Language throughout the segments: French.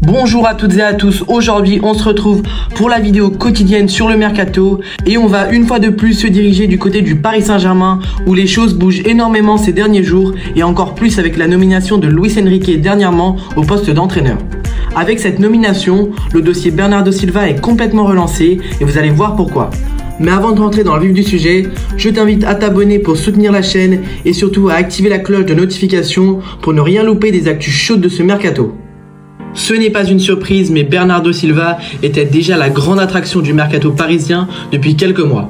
Bonjour à toutes et à tous, aujourd'hui on se retrouve pour la vidéo quotidienne sur le Mercato et on va une fois de plus se diriger du côté du Paris Saint-Germain où les choses bougent énormément ces derniers jours et encore plus avec la nomination de Luis Enrique dernièrement au poste d'entraîneur. Avec cette nomination, le dossier Bernardo Silva est complètement relancé et vous allez voir pourquoi. Mais avant de rentrer dans le vif du sujet, je t'invite à t'abonner pour soutenir la chaîne et surtout à activer la cloche de notification pour ne rien louper des actus chaudes de ce Mercato. Ce n'est pas une surprise, mais Bernardo Silva était déjà la grande attraction du mercato parisien depuis quelques mois.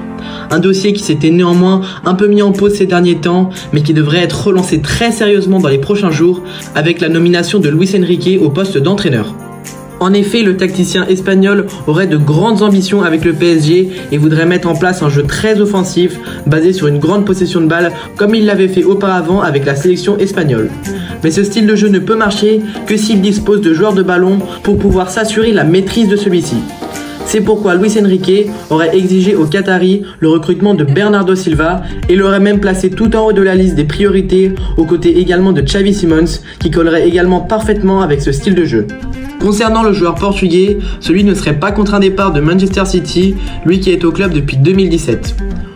Un dossier qui s'était néanmoins un peu mis en pause ces derniers temps, mais qui devrait être relancé très sérieusement dans les prochains jours avec la nomination de Luis Enrique au poste d'entraîneur. En effet, le tacticien espagnol aurait de grandes ambitions avec le PSG et voudrait mettre en place un jeu très offensif basé sur une grande possession de balle comme il l'avait fait auparavant avec la sélection espagnole. Mais ce style de jeu ne peut marcher que s'il dispose de joueurs de ballon pour pouvoir s'assurer la maîtrise de celui-ci. C'est pourquoi Luis Enrique aurait exigé aux Qataris le recrutement de Bernardo Silva et l'aurait même placé tout en haut de la liste des priorités, aux côtés également de Xavi Simons, qui collerait également parfaitement avec ce style de jeu. Concernant le joueur portugais, celui ne serait pas contre un départ de Manchester City, lui qui est au club depuis 2017.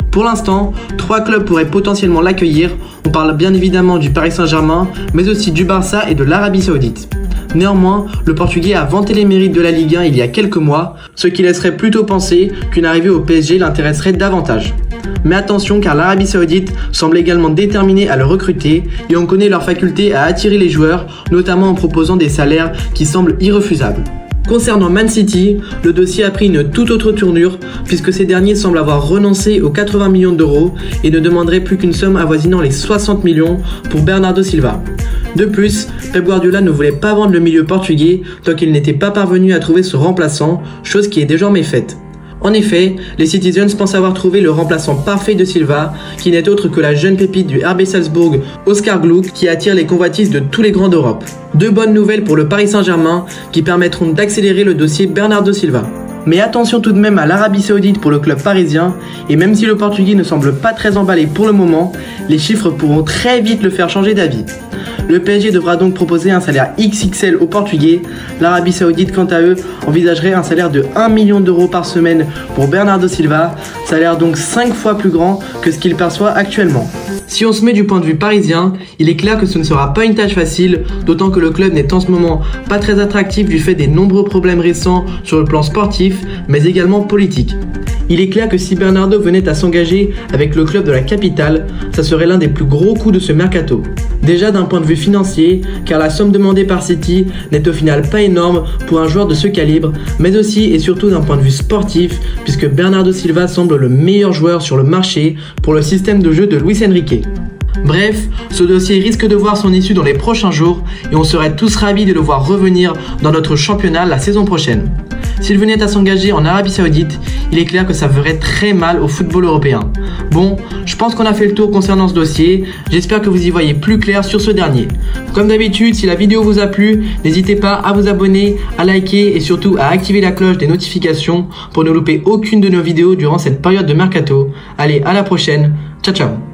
Pour l'instant, 3 clubs pourraient potentiellement l'accueillir. On parle bien évidemment du Paris Saint-Germain, mais aussi du Barça et de l'Arabie Saoudite. Néanmoins, le Portugais a vanté les mérites de la Ligue 1 il y a quelques mois, ce qui laisserait plutôt penser qu'une arrivée au PSG l'intéresserait davantage. Mais attention car l'Arabie Saoudite semble également déterminée à le recruter et on connaît leur faculté à attirer les joueurs, notamment en proposant des salaires qui semblent irrefusables. Concernant Man City, le dossier a pris une toute autre tournure puisque ces derniers semblent avoir renoncé aux 80 millions d'euros et ne demanderaient plus qu'une somme avoisinant les 60 millions pour Bernardo Silva. De plus, Pep Guardiola ne voulait pas vendre le milieu portugais tant qu'il n'était pas parvenu à trouver son remplaçant, chose qui est désormais faite. En effet, les Citizens pensent avoir trouvé le remplaçant parfait de Silva, qui n'est autre que la jeune pépite du RB Salzbourg, Oscar Gluck, qui attire les convoitises de tous les grands d'Europe. Deux bonnes nouvelles pour le Paris Saint-Germain, qui permettront d'accélérer le dossier Bernardo Silva. Mais attention tout de même à l'Arabie Saoudite pour le club parisien, et même si le Portugais ne semble pas très emballé pour le moment, les chiffres pourront très vite le faire changer d'avis. Le PSG devra donc proposer un salaire XXL aux Portugais. L'Arabie Saoudite, quant à eux, envisagerait un salaire de 1 million d'euros par semaine pour Bernardo Silva, salaire donc 5 fois plus grand que ce qu'il perçoit actuellement. Si on se met du point de vue parisien, il est clair que ce ne sera pas une tâche facile, d'autant que le club n'est en ce moment pas très attractif du fait des nombreux problèmes récents sur le plan sportif, mais également politique. Il est clair que si Bernardo venait à s'engager avec le club de la capitale, ça serait l'un des plus gros coups de ce mercato. Déjà d'un point de vue financier, car la somme demandée par City n'est au final pas énorme pour un joueur de ce calibre, mais aussi et surtout d'un point de vue sportif, puisque Bernardo Silva semble le meilleur joueur sur le marché pour le système de jeu de Luis Enrique. Bref, ce dossier risque de voir son issue dans les prochains jours et on serait tous ravis de le voir revenir dans notre championnat la saison prochaine. S'il venait à s'engager en Arabie Saoudite, il est clair que ça ferait très mal au football européen. Bon, je pense qu'on a fait le tour concernant ce dossier, j'espère que vous y voyez plus clair sur ce dernier. Comme d'habitude, si la vidéo vous a plu, n'hésitez pas à vous abonner, à liker et surtout à activer la cloche des notifications pour ne louper aucune de nos vidéos durant cette période de mercato. Allez, à la prochaine, ciao ciao.